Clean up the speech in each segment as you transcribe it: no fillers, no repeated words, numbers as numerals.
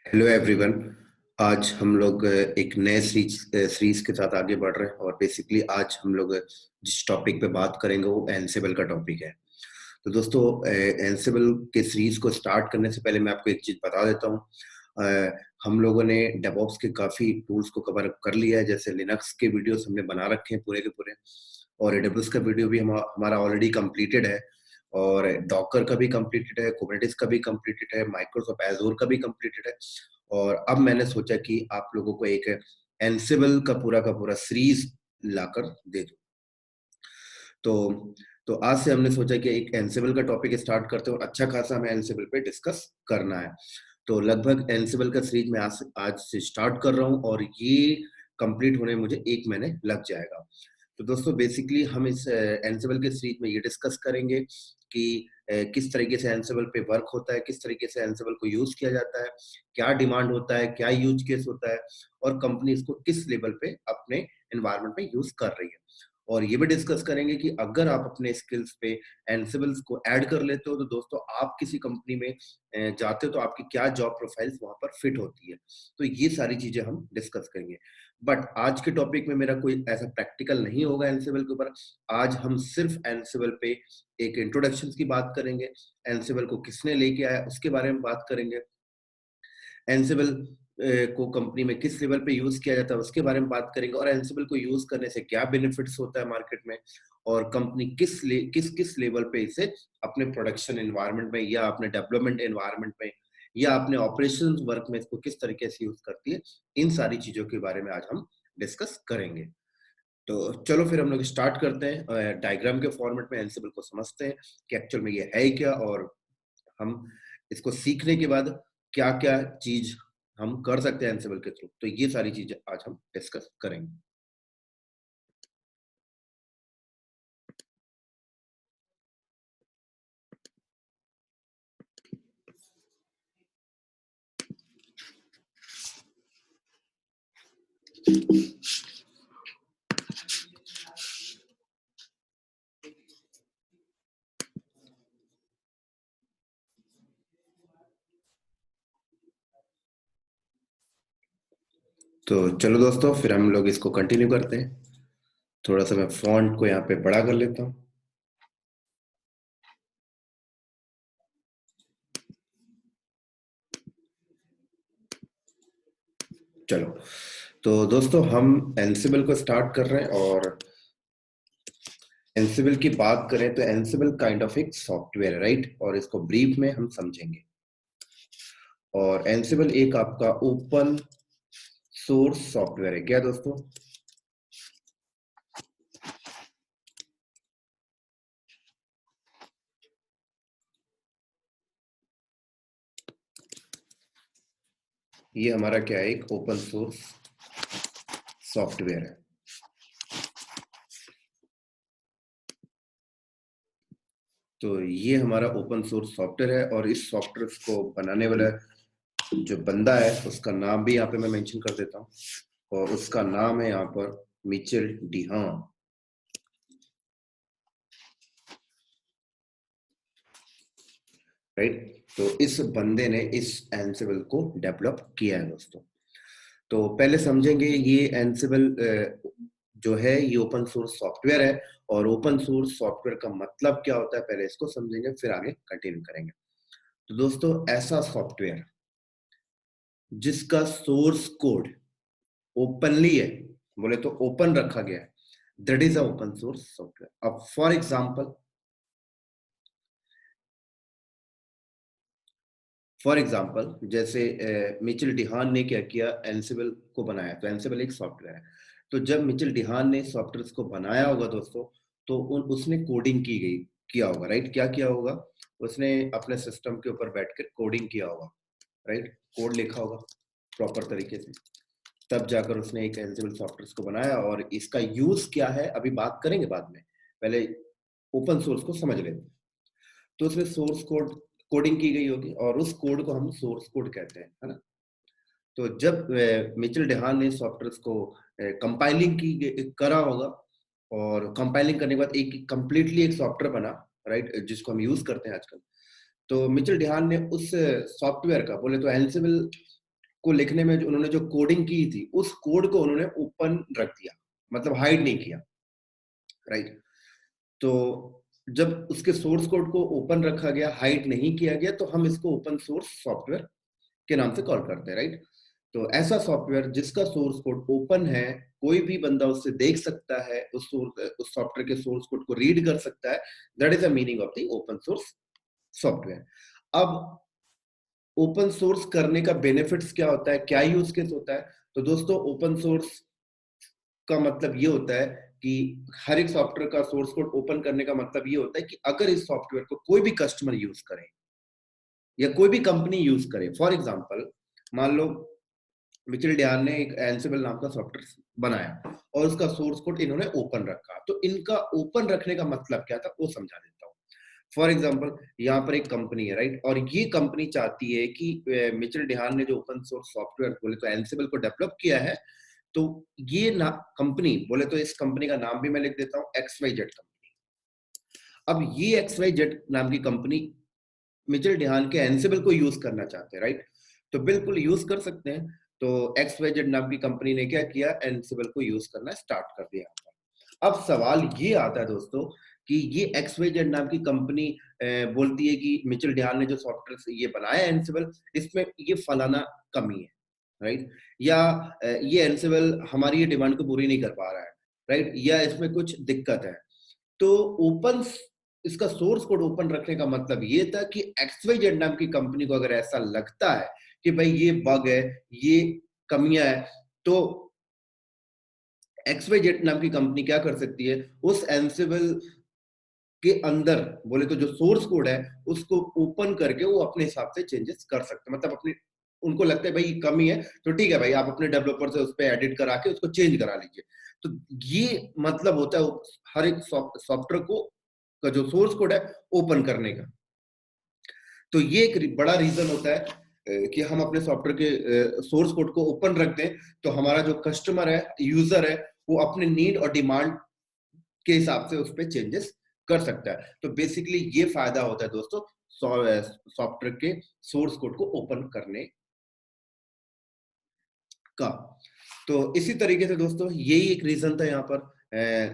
Hello everyone. आज हम लोग एक नए सीरीज के साथ आगे बढ़ रहे हैं और बेसिकली आज हम लोग जिस टॉपिक पे बात करेंगे वो एनसिबल का टॉपिक है। तो दोस्तों, एनसिबल के सीरीज को स्टार्ट करने से पहले मैं आपको एक चीज बता देता हूँ। हम लोगों ने डेवऑप्स के काफी टूल्स को कवर कर लिया है, जैसे लिनक्स के वीडियोस हमने बना रखे हैं पूरे के पूरे, और एडब्ल्यूएस का वीडियो भी हमारा ऑलरेडी कंप्लीटेड है, और डॉकर का भी कंप्लीटेड है, कुबरनेटिस का भी कंप्लीटेड है, माइक्रोसॉफ्ट एजोर का भी कंप्लीटेड है। और अब मैंने सोचा कि आप लोगों को एक एनसिबल का पूरा सीरीज लाकर दे दूं। तो तो आज से हमने सोचा कि एक एनसिबल का टॉपिक स्टार्ट करते हैं और अच्छा खासा हमें एनसिबल पे डिस्कस करना है। तो लगभग एनसिबल का सीरीज मैं आज से स्टार्ट कर रहा हूँ और ये कंप्लीट होने में मुझे 1 महीने लग जाएगा। तो दोस्तों, बेसिकली हम इस एनसिबल के सीरीज में ये डिस्कस करेंगे कि किस तरीके से एनसिबल पे वर्क होता है, किस तरीके से एनसिबल को यूज किया जाता है, क्या डिमांड होता है, क्या यूज केस होता है, और कंपनी इसको किस लेवल पे अपने एनवायरमेंट में यूज कर रही है। और ये भी डिस्कस करेंगे कि अगर आप अपने स्किल्स पे एनसिबल्स को ऐड कर लेते हो तो दोस्तों आप किसी कंपनी में जाते हो तो आपकी क्या जॉब प्रोफाइल्स वहां पर फिट होती है। तो ये सारी चीजें हम डिस्कस करेंगे। बट आज के टॉपिक में मेरा कोई ऐसा प्रैक्टिकल नहीं होगा एनसिबल के ऊपर। आज हम सिर्फ एनसिबल पे एक इंट्रोडक्शन की बात करेंगे, एनसिबल को किसने लेके आया उसके बारे में बात करेंगे, एनसिबल को कंपनी में किस लेवल पे यूज किया जाता है उसके बारे में बात करेंगे, और एनसिबल को यूज करने से क्या बेनिफिट्स होता है मार्केट में, और कंपनी किस लेवल पे इसे अपने प्रोडक्शन एनवायरनमेंट में या अपने डेवलपमेंट एनवायरनमेंट में या अपने ऑपरेशन वर्क में इसको किस तरीके से यूज करती है। इन सारी चीजों के बारे में आज हम डिस्कस करेंगे। तो चलो फिर हम लोग स्टार्ट करते हैं, डायग्राम के फॉर्मेट में एनसिबल को समझते हैं कि एक्चुअल में ये है क्या, और हम इसको सीखने के बाद क्या क्या चीज हम कर सकते हैं एनसिबल के थ्रू। तो ये सारी चीजें आज हम डिस्कस करेंगे। तो चलो दोस्तों, फिर हम लोग इसको कंटिन्यू करते हैं। थोड़ा सा मैं फॉन्ट को यहाँ पे बड़ा कर लेता हूँ। चलो, तो दोस्तों हम एनसिबल को स्टार्ट कर रहे हैं, और एनसिबल की बात करें तो एनसिबल काइंड ऑफ एक सॉफ्टवेयर है, राइट, और इसको ब्रीफ में हम समझेंगे। और एनसिबल एक आपका ओपन सोर्स सॉफ्टवेयर है क्या दोस्तों? ये हमारा क्या है, एक ओपन सोर्स सॉफ्टवेयर है। तो ये हमारा ओपन सोर्स सॉफ्टवेयर है, और इस सॉफ्टवेयर को बनाने वाला जो बंदा है उसका नाम भी यहाँ पे मैं मेंशन कर देता हूँ, और उसका नाम है यहाँ पर मिचेल डिहान, राइट। तो इस बंदे ने इस एनसिबल को डेवलप किया है दोस्तों। तो पहले समझेंगे ये एनसिबल जो है ये ओपन सोर्स सॉफ्टवेयर है, और ओपन सोर्स सॉफ्टवेयर का मतलब क्या होता है पहले इसको समझेंगे, फिर आगे कंटिन्यू करेंगे। तो दोस्तों, ऐसा सॉफ्टवेयर जिसका सोर्स कोड ओपनली है, बोले तो ओपन रखा गया है, that is a open source software. अब फॉर एग्जांपल जैसे मिचेल डिहान ने क्या किया, एनसिबल को बनाया। तो एनसिबल एक सॉफ्टवेयर है। तो जब मिचेल डिहान ने सॉफ्टवेयर को बनाया होगा दोस्तों, तो उसने कोडिंग किया होगा, राइट। क्या किया होगा, उसने अपने सिस्टम के ऊपर बैठकर कोडिंग किया होगा, राइट। कोड लिखा होगा प्रॉपर तरीके से, तब जाकर उसने एक एनसिबल सॉफ्टवेयर को बनाया। और इसका यूज क्या है अभी बात करेंगे बाद में, पहले ओपन सोर्स को समझ लेते हैं। तो उसमें सोर्स कोड कोडिंग की गई होगी, और उस कोड को हम सोर्स कोड कहते हैं, है ना। तो जब मिचेल डेहान ने सॉफ्टवेयर को कंपाइलिंग करा होगा, और कंपाइलिंग करने के बाद एक कंप्लीटली एक सॉफ्टवेयर बना, राइट, जिसको हम यूज करते हैं आजकल। तो मिचेल डेहान ने उस सॉफ्टवेयर का, बोले तो एनसिबल को लिखने में उन्होंने जो कोडिंग की थी, उस कोड को उन्होंने ओपन रख दिया, मतलब हाइड नहीं किया, राइट? तो जब उसके सोर्स कोड को ओपन रखा गया, हाइड नहीं किया गया, तो हम इसको ओपन सोर्स सॉफ्टवेयर के नाम से कॉल करते हैं, राइट? तो ऐसा सॉफ्टवेयर जिसका सोर्स कोड ओपन है, कोई भी बंदा उससे देख सकता है, उस सॉफ्टवेयर के सोर्स कोड को रीड कर सकता है, that is the meaning of the open source software. अब ओपन सोर्स करने का बेनिफिट्स क्या होता है, क्या यूज केस होता है? तो दोस्तों, ओपन सोर्स का मतलब ये होता है कि हर एक सॉफ्टवेयर का सोर्स कोड ओपन करने का मतलब ये होता है कि अगर इस सॉफ्टवेयर को कोई भी कस्टमर यूज करे या कोई भी कंपनी यूज करे, फॉर एग्जांपल मान लो मिचेल डियान ने एक एंसिबल नाम का सॉफ्टवेयर बनाया और उसका सोर्स कोड इन्होंने ओपन रखा, तो इनका ओपन रखने का मतलब क्या था वो समझा देता हूँ। फॉर एग्जाम्पल, यहाँ पर एक कंपनी है, राइट? और ये कंपनी चाहती है कि मिचेल डिहान ने जो ओपन सोर्स सॉफ्टवेयर बोले तो एंसिबल को डेवलप किया है, तो ये ना कंपनी बोले तो इस कंपनी का नाम भी मैं लिख देता हूँ, XYZ कंपनी। अब ये XYZ नाम की कंपनी मिचेल डिहान के एंसिबल को यूज करना चाहते हैं, राइट? तो बिल्कुल यूज कर सकते हैं। तो XYZ नाम की कंपनी ने क्या किया, एंसिबल को यूज करना स्टार्ट कर दिया। अब सवाल ये आता है दोस्तों कि ये XYZ नाम की कंपनी बोलती है कि मिचेल डिहान ने जो सॉफ्टवेयर ये बनाया एंसिबल, इसमें ये फलाना कमी है, राइट? या ये एंसिबल हमारी ये डिमांड को पूरी नहीं कर पा रहा है, राइट? या इसमें कुछ दिक्कत है। तो ओपन इसका सोर्स कोड ओपन रखने का मतलब ये था कि XYZ नाम की कंपनी को अगर ऐसा लगता है कि भाई ये बग है, ये कमियां है, तो XYZ नाम की कंपनी क्या कर सकती है, उस एंसिबल के अंदर बोले तो जो सोर्स कोड है उसको ओपन करके वो अपने हिसाब से चेंजेस कर सकते हैं, मतलब अपने उनको लगता है भाई कमी है तो ठीक है भाई, आप अपने डेवलपर से उस पर एडिट करा के उसको चेंज करा लीजिए। तो ये मतलब होता है हर एक सॉफ्टवेयर को का जो सोर्स कोड है ओपन करने का। तो ये एक बड़ा रीजन होता है कि हम अपने सॉफ्टवेयर के सोर्स कोड को ओपन रख दें, तो हमारा जो कस्टमर है, यूजर है, वो अपने नीड और डिमांड के हिसाब से उस पर चेंजेस कर सकता है। तो बेसिकली ये फायदा होता है दोस्तों सॉफ्टवेयर के सोर्स कोड को ओपन करने का। तो इसी तरीके से दोस्तों यही एक रीजन था यहाँ पर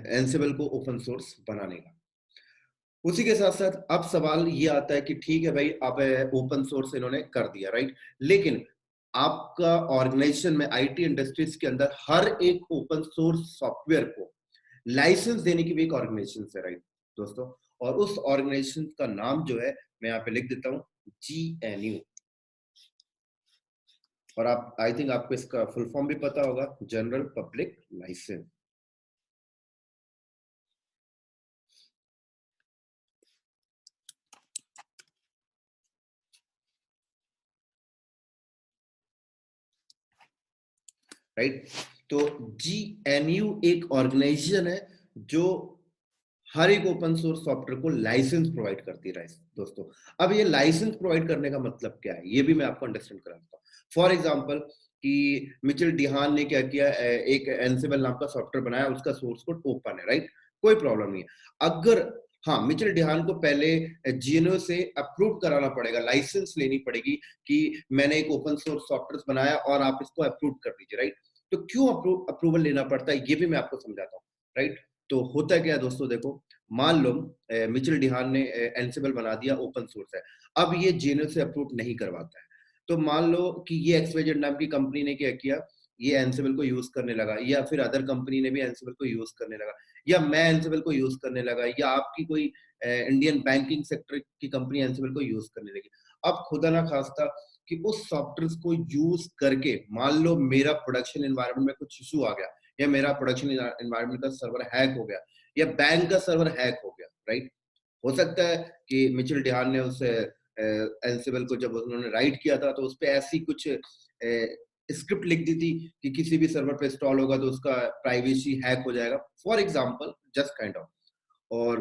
एंसिबल को ओपन सोर्स बनाने का। उसी के साथ साथ अब सवाल ये आता है कि ठीक है भाई, अब ओपन सोर्स इन्होंने कर दिया, राइट? लेकिन आपका ऑर्गेनाइजेशन में, आईटी इंडस्ट्रीज के अंदर हर एक ओपन सोर्स सॉफ्टवेयर को लाइसेंस देने की भी एक ऑर्गेनाइजेशन है, राइट दोस्तों? और उस ऑर्गेनाइजेशन का नाम जो है मैं यहाँ पे लिख देता हूँ, GNU। और आप, आई थिंक आपको इसका फुल फॉर्म भी पता होगा, जनरल पब्लिक लाइसेंस, राइट? तो GNU एक ऑर्गेनाइजेशन है जो हर एक ओपन सोर्स सॉफ्टवेयर को लाइसेंस प्रोवाइड करती है दोस्तों। अब ये लाइसेंस प्रोवाइड करने का मतलब क्या है, ये भी मैं आपको अंडरस्टैंड कराता हूँ। फॉर एग्जांपल कि मिचेल डिहान ने क्या किया, एक एंसिबल नाम का सॉफ्टवेयर बनाया, उसका सोर्स कोड ओपन है, राइट? कोई प्रॉब्लम नहीं है। अगर हाँ, मिचेल डिहान को पहले GNU से अप्रूव कराना पड़ेगा, लाइसेंस लेनी पड़ेगी कि मैंने एक ओपन सोर्स सॉफ्टवेयर बनाया और आप इसको अप्रूव कर दीजिए, राइट? तो क्यों अप्रूवल लेना पड़ता है, ये भी मैं आपको समझाता हूँ, राइट? तो होता क्या है दोस्तों, देखो, मान लो मिचेल डिहान ने एंसिबल बना दिया, ओपन सोर्स है, अब ये GNU से अप्रूव नहीं करवाता है। तो मान लो कि ये XYZ नाम की कंपनी ने क्या किया, ये एंसिबल को यूज करने लगा, या फिर अदर कंपनी ने भी एंसिबल को यूज करने लगा, या मैं एंसिबल को यूज करने लगा, या आपकी कोई इंडियन बैंकिंग सेक्टर की कंपनी एंसिबल को यूज करने लगी। अब खुदा ना खास्ता कि उस सॉफ्टवेयर को यूज करके मान लो मेरा प्रोडक्शन एनवायरनमेंट में कुछ इशू आ गया, या मेरा प्रोडक्शन एनवायरनमेंट का सर्वर हैक हो गया, या बैंक का सर्वर हैक हो गया, राइट? हो सकता है कि मिचेल डिहान ने उस एंसिबल को जब उन्होंने राइट किया था, तो उस पे ऐसी कुछ स्क्रिप्ट लिख दी थी कि किसी भी सर्वर पे इंस्टॉल होगा तो उसका प्राइवेसी हैक हो जाएगा, for example, just kind of. और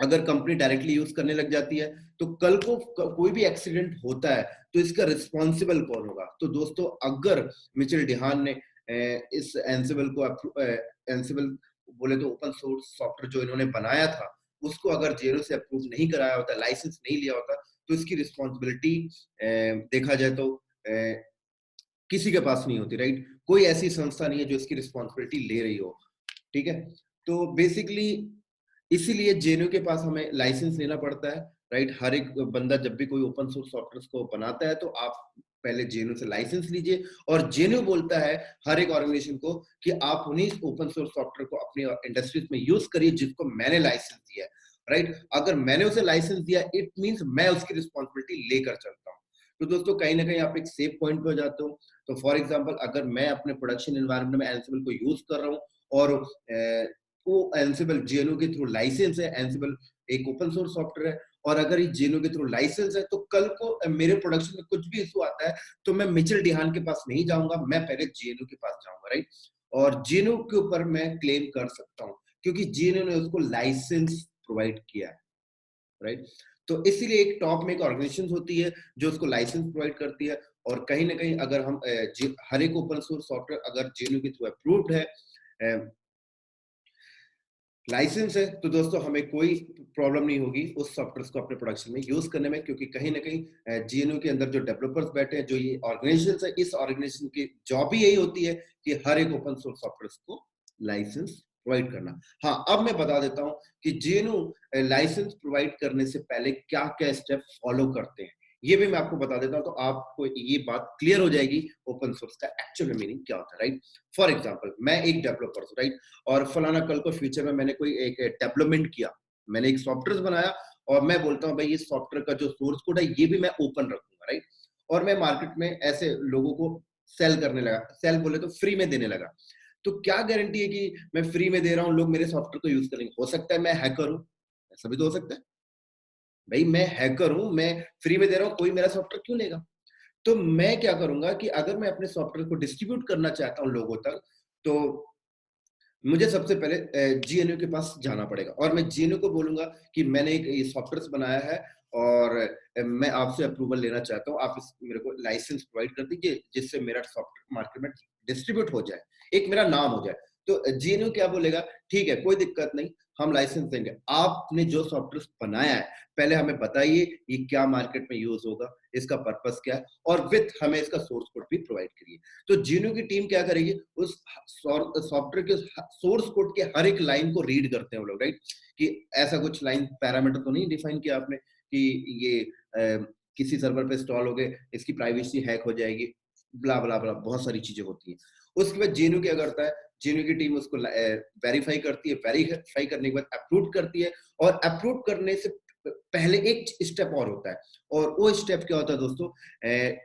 अगर कंपनी डायरेक्टली यूज करने लग जाती है, तो कल को कोई भी एक्सीडेंट होता है तो इसका रिस्पॉन्सिबल कौन होगा? तो दोस्तों, अगर मिचेल डिहान ने इस एंसिबल को एंसिबल बोले तो ओपन सोर्स सॉफ्टवेयर जो इन्होंने बनाया था, उसको अगर जेरो से अप्रूव नहीं कराया होता, लाइसेंस नहीं लिया होता, तो इसकी रिस्पॉन्सिबिलिटी देखा जाए तो किसी के पास नहीं होती, राइट? कोई ऐसी संस्था नहीं है जो इसकी रिस्पॉन्सिबिलिटी ले रही हो, ठीक है? तो बेसिकली इसीलिए जेएनयू के पास हमें लाइसेंस लेना पड़ता है, राइट? हर एक बंदा जब भी कोई ओपन सोर्स सॉफ्टवेयर को बनाता है तो आप पहले जेएनयू से लाइसेंस लीजिए, और जेएनयू बोलता है हर एक ऑर्गेनाइजेशन को कि आप उन्हीं ओपन सोर्स सॉफ्टवेयर को अपनी इंडस्ट्रीज में यूज करिए जिसको मैंने लाइसेंस दिया है, राइट? अगर मैंने उसे लाइसेंस दिया, इट मींस मैं उसकी रिस्पॉन्सिबिलिटी लेकर चलता हूँ। तो दोस्तों कहीं ना कहीं आप एक सेफ पॉइंट पे हो जाते हो। तो फॉर एग्जांपल अगर मैं अपने प्रोडक्शन एनवायरनमेंट में एंसिबल को यूज कर रहा हूँ और वो एंसिबल जेएनयू के थ्रू लाइसेंस है, एंसिबल एक ओपन सोर्स सॉफ्टवेयर है, और अगर ये जेएनयू के थ्रू लाइसेंस है, तो कल को मेरे प्रोडक्शन में कुछ भी इशू आता है तो मैं मिचेल डिहान के पास नहीं जाऊंगा, मैं पहले जेएनयू के पास जाऊंगा, राइट? और जेएनयू के ऊपर मैं क्लेम कर सकता हूँ क्योंकि जेएनयू ने उसको लाइसेंस प्रोवाइड किया है, राइट? तो इसीलिए एक टॉप में एक ऑर्गेनाइजेशन होती है जो उसको लाइसेंस प्रोवाइड करती है, और कहीं ना कहीं अगर हम हर एक ओपन सोर्स सॉफ्टवेयर अगर जेएनयू के थ्रू अप्रूव्ड है, लाइसेंस है, तो दोस्तों हमें कोई प्रॉब्लम नहीं होगी उस सॉफ्टवेयर को अपने प्रोडक्शन में यूज करने में, क्योंकि कहीं ना कहीं जेएनयू के अंदर जो डेवलपर्स बैठे हैं, जो ये ऑर्गेनाइजेशन है, इस ऑर्गेनाइजेशन की जॉब ही यही होती है कि हर एक ओपन सोर्स सॉफ्टवेयर को लाइसेंस प्रोवाइड करना। हाँ, अब मैं बता देता हूं कि जेएनयू लाइसेंस प्रोवाइड करने से पहले क्या क्या स्टेप फॉलो करते हैं, ये भी मैं आपको बता देता हूं, तो आपको ये बात क्लियर हो जाएगी ओपन सोर्स का एक्चुअल मीनिंग क्या होता है, राइट? फॉर एग्जाम्पल मैं एक डेवलपर हूँ, राइट? और फलाना कल को फ्यूचर में मैंने कोई एक डेवलपमेंट किया, मैंने एक सॉफ्टवेयर बनाया, और मैं बोलता हूँ भाई ये सॉफ्टवेयर का जो सोर्स कोड है ये भी मैं ओपन रखूंगा, राइट? और मैं मार्केट में ऐसे लोगों को सेल करने लगा, सेल बोले तो फ्री में देने लगा, तो क्या गारंटी है कि मैं फ्री में दे रहा हूँ लोग मेरे सॉफ्टवेयर को यूज करेंगे? हो सकता है मैं हैकर हूँ, ऐसा भी तो हो सकता है। भाई मैं हैकर हूँ, मैं फ्री में दे रहा हूँ, कोई मेरा सॉफ्टवेयर क्यों लेगा? तो मैं क्या करूंगा कि अगर मैं अपने सॉफ्टवेयर को डिस्ट्रीब्यूट करना चाहता हूँ लोगों तक, तो मुझे सबसे पहले जेएनयू के पास जाना पड़ेगा, और मैं जेएनयू को बोलूंगा कि मैंने एक ये सॉफ्टवेयर बनाया है, और मैं आपसे अप्रूवल लेना चाहता हूँ, आप मेरे को लाइसेंस प्रोवाइड कर दीजिए जिससे मेरा सॉफ्टवेयर मार्केट में डिस्ट्रीब्यूट हो जाए, एक मेरा नाम हो जाए। तो जेएनयू क्या बोलेगा, ठीक है कोई दिक्कत नहीं, हम लाइसेंस देंगे, आपने जो सॉफ्टवेयर बनाया है पहले हमें बताइए ये क्या मार्केट में यूज होगा, इसका पर्पस क्या है, और विथ हमें इसका सोर्स कोड भी प्रोवाइड करिए। तो जेएनयू की टीम क्या करेगी, उस सॉफ्टवेयर के सोर्स कोड के हर एक लाइन को रीड करते हैं वो लोग, राइट? कि ऐसा कुछ लाइन पैरामीटर तो नहीं डिफाइन किया आपने कि ये किसी सर्वर पे इंस्टॉल हो गए, इसकी प्राइवेसी हैक हो जाएगी, ब्ला ब्ला ब्ला, बहुत सारी चीजें होती हैं। उसके बाद जेएनयू क्या करता है, जेएनयू की टीम उसको वेरीफाई करती है, वेरीफाई करने के बाद अप्रूव करती है, और अप्रूव करने से पहले एक स्टेप और होता है, और वो स्टेप क्या होता है दोस्तों,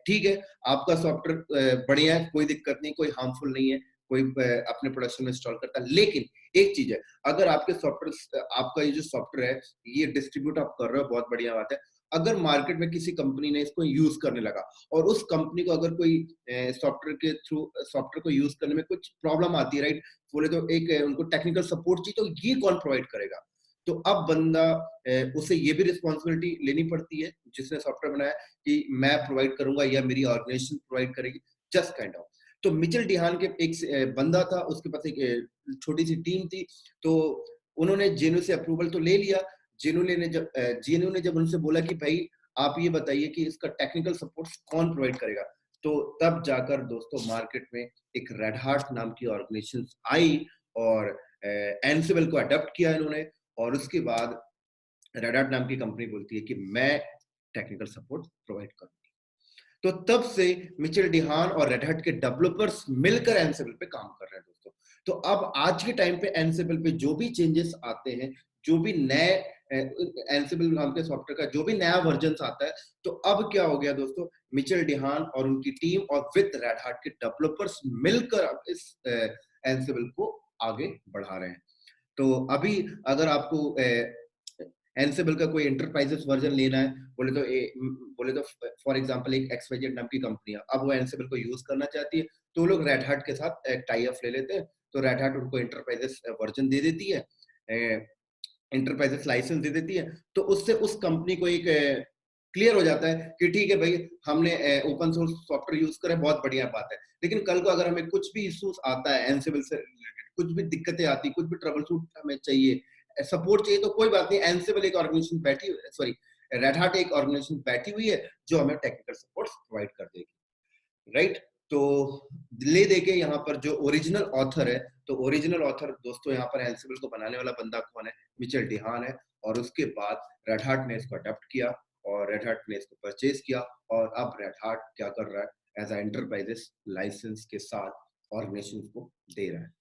ठीक है आपका सॉफ्टवेयर बढ़िया है, कोई दिक्कत नहीं, कोई हार्मफुल नहीं है, कोई अपने प्रोडक्शन में इंस्टॉल करता है, लेकिन एक चीज है, अगर आपके सॉफ्टवेयर, आपका ये जो सॉफ्टवेयर है ये डिस्ट्रीब्यूट आप कर रहे हो, बहुत बढ़िया बात है। अगर मार्केट में किसी कंपनी ने इसको यूज करने लगा, और उस कंपनी को अगर कोई सॉफ्टवेयर के थ्रू सॉफ्टवेयर को यूज करने में कुछ प्रॉब्लम आती है, राइट? बोले तो एक उनको टेक्निकल सपोर्ट चाहिए, तो ये कौन प्रोवाइड करेगा? तो अब बंदा उसे ये भी रिस्पॉन्सिबिलिटी लेनी पड़ती है जिसने सॉफ्टवेयर बनाया कि मैं प्रोवाइड करूंगा या मेरी ऑर्गेनाइजेशन प्रोवाइड करेगी, जस्ट काइंड ऑफ। तो मिचेल डिहान के एक बंदा था, उसके पास एक छोटी सी टीम थी, तो उन्होंने जेएनयू से अप्रूवल तो ले लिया। जेएनयू ने जब उनसे बोला कि भाई आप ये बताइए कि इसका टेक्निकल सपोर्ट कौन प्रोवाइड करेगा, तो तब जाकर दोस्तों मार्केट में एक रेड हार्ट नाम की ऑर्गेनाइजेशन आई, और एनसिबल को अडॉप्ट किया इन्होंने, और उसके बाद रेड हार्ट नाम की कंपनी बोलती है कि मैं टेक्निकल सपोर्ट प्रोवाइड करूंगी। तो तब से मिचेल डिहान और रेड हैट के डेवलपर्स मिलकर एनसिबल पे काम कर रहे हैं दोस्तों। तो अब आज के टाइम पे एनसिबल पे जो भी चेंजेस आते हैं, जो भी नए एनसिबल नाम के सॉफ्टवेयर का जो भी नया वर्जन आता है, तो अब क्या हो गया दोस्तों, मिचेल डिहान और उनकी टीम और विद रेड हैट के डेवलपर्स मिलकर अब इस एनसिबल को आगे बढ़ा रहे हैं। तो अभी अगर आपको एनसिबल का कोई एंटरप्राइजेस वर्जन लेना है, बोले तो फॉर एग्जांपल एक एक्सवाईजेड नाम की कंपनी है, अब वो एनसिबल को यूज करना चाहती है, तो वो लोग रेड हैट के साथ टाई अप ले लेते हैं, तो रेड हैट उनको एंटरप्राइजेस वर्जन दे देती है, एंटरप्राइजेस लाइसेंस दे देती है, तो उससे उस कंपनी को एक क्लियर हो जाता है कि ठीक है भाई हमने ओपन सोर्स सॉफ्टवेयर यूज करा, बहुत बढ़िया बात है। लेकिन कल को अगर हमें कुछ भी इश्यूज आता है एनसिबल से रिलेटेड, कुछ भी दिक्कतें आती, कुछ भी ट्रबल शूट हमें चाहिए, सपोर्ट चाहिए, तो कोई बात नहीं, एनसिबल एक ऑर्गेनाइजेशन बैठी, सॉरी रेड हार्ट एक ऑर्गेनाइजेशन बैठी हुई है जो हमें टेक्निकल सपोर्ट प्रोवाइड कर देगी, राइट? तो ले देके यहाँ पर जो ओरिजिनल ऑथर है, तो ओरिजिनल ऑथर दोस्तों यहाँ पर एंसिबल को बनाने वाला बंदा कौन है? मिचेल डिहान है। और उसके बाद रेड हाट ने इसको अडॉप्ट किया और रेड हाट ने इसको परचेज किया और अब रेड हाट क्या कर रहा है? एज एंटरप्राइजेस लाइसेंस के साथ ऑर्गेनाइजेशन को दे रहा है।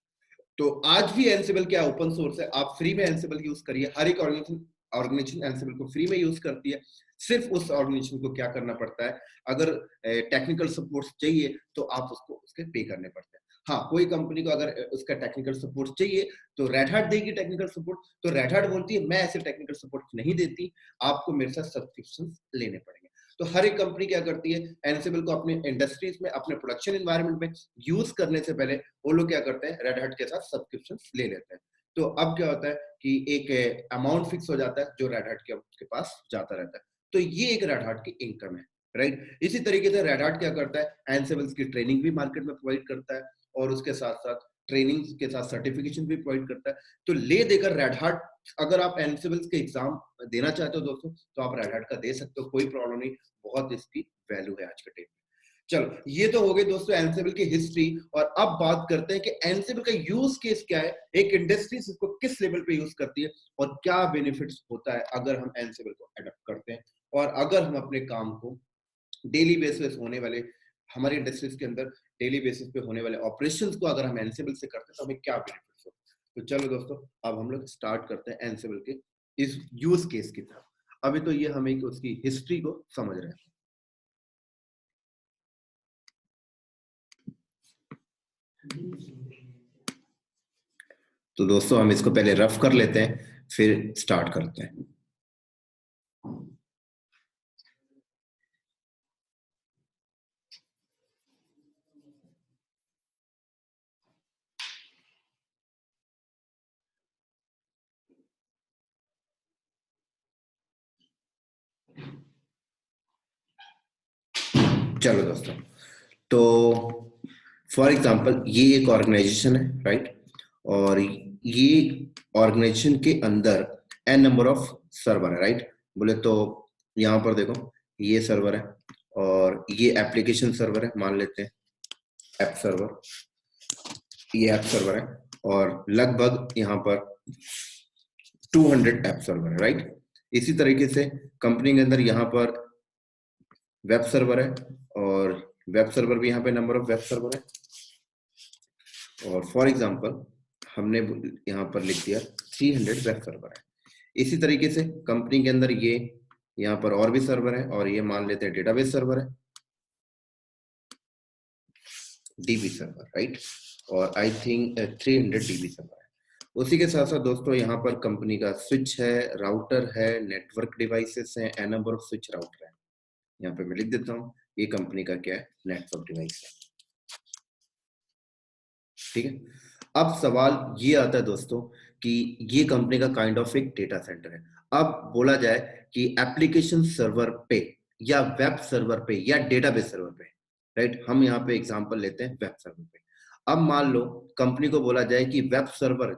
तो आज भी एंसिबल क्या ओपन सोर्स है, आप फ्री में एंसिबल यूज करिए। हर एक ऑर्गेनाइजेशन एंसिबल को फ्री में यूज करती है। सिर्फ उस ऑर्गेनाइजेशन को क्या करना पड़ता है, अगर टेक्निकल सपोर्ट चाहिए तो आप उसको उसके पे करने पड़ते हैं। हाँ, कोई कंपनी को अगर उसका टेक्निकल सपोर्ट चाहिए तो रेड हाट देगी टेक्निकल सपोर्ट। तो रेड हाट बोलती है मैं ऐसे टेक्निकल सपोर्ट नहीं देती, आपको मेरे साथ सब्सक्रिप्शन लेने पड़ेंगे। तो हर एक कंपनी क्या करती है, एंसिबल को अपने इंडस्ट्रीज में, अपने प्रोडक्शन एनवायरनमेंट में यूज करने से पहले वो लोग क्या करते हैं, रेड हाट के साथ सब्सक्रिप्शन ले लेते हैं। तो अब क्या होता है कि एक अमाउंट फिक्स हो जाता है जो रेड हाट के पास जाता रहता है। तो ये एक रेड हाट की इनकम है, राइट। इसी तरीके से रेड हाट क्या करता है, एंसिबल्स की ट्रेनिंग भी मार्केट में प्रोवाइड करता है और उसके साथ साथ ट्रेनिंग के साथ सर्टिफिकेशन भी प्रोवाइड करता है। तो ले देकर रेड हाट, अगर आप एंसिबल्स के एग्जाम देना चाहते हो दोस्तों, तो आप रेड हाट का दे सकते हो, कोई प्रॉब्लम नहीं, बहुत इसकी वैल्यू है आज के टाइम। चलो, ये तो हो गए दोस्तों एंसिबल की हिस्ट्री। और अब बात करते हैं कि एंसिबल का यूज केस क्या है, एक इंडस्ट्री इसको किस लेवल पे यूज करती है और क्या बेनिफिट्स होता है अगर हम एंसिबल को अडॉप्ट करते हैं और अगर हम अपने काम को डेली बेसिस होने वाले, हमारी इंडस्ट्रीज के अंदर डेली बेसिस पे होने वाले ऑपरेशंस को अगर हम एंसिबल से करते हैं तो हमें क्या बेनिफिट्स होते हैं। तो चलो दोस्तों, अब हम लोग स्टार्ट करते हैं एंसिबल के इस यूज केस की तरफ। अभी तो ये हमें उसकी हिस्ट्री को समझ रहे हैं। तो दोस्तों हम इसको पहले रफ कर लेते हैं, फिर स्टार्ट करते हैं। चलो दोस्तों, तो फॉर एग्जांपल ये एक ऑर्गेनाइजेशन है, राइट। और ये ऑर्गेनाइजेशन के अंदर एन नंबर ऑफ सर्वर है, राइट। बोले तो यहाँ पर देखो, ये सर्वर है और ये एप्लीकेशन सर्वर है, मान लेते हैं ऐप सर्वर, ये ऐप सर्वर है और लगभग यहाँ पर 200 ऐप सर्वर है, राइट। इसी तरीके से कंपनी के अंदर यहाँ पर वेब सर्वर है और वेब सर्वर भी यहाँ पे नंबर ऑफ वेब सर्वर है। और फॉर एग्जांपल हमने यहाँ पर लिख दिया 300 वेब सर्वर है। इसी तरीके से कंपनी के अंदर ये यहाँ पर और भी सर्वर है और ये मान लेते हैं डेटाबेस सर्वर है, डीबी सर्वर, राइट। और आई थिंक 300 डीबी सर्वर है। उसी के साथ साथ दोस्तों यहाँ पर कंपनी का स्विच है, राउटर है, नेटवर्क डिवाइसेस है, n number of switch router है। यहाँ पे मैं लिख देता हूँ, ये कंपनी का क्या है, नेटवर्क डिवाइस है, ठीक है। अब सवाल ये आता है दोस्तों कि ये कंपनी का काइंड ऑफ एक डेटा सेंटर है। अब बोला जाए कि एप्लीकेशन सर्वर पे या वेब सर्वर पे या डेटाबेस सर्वर पे, राइट। हम यहाँ पे एग्जांपल लेते हैं वेब सर्वर पे। अब मान लो कंपनी को बोला जाए कि वेब सर्वर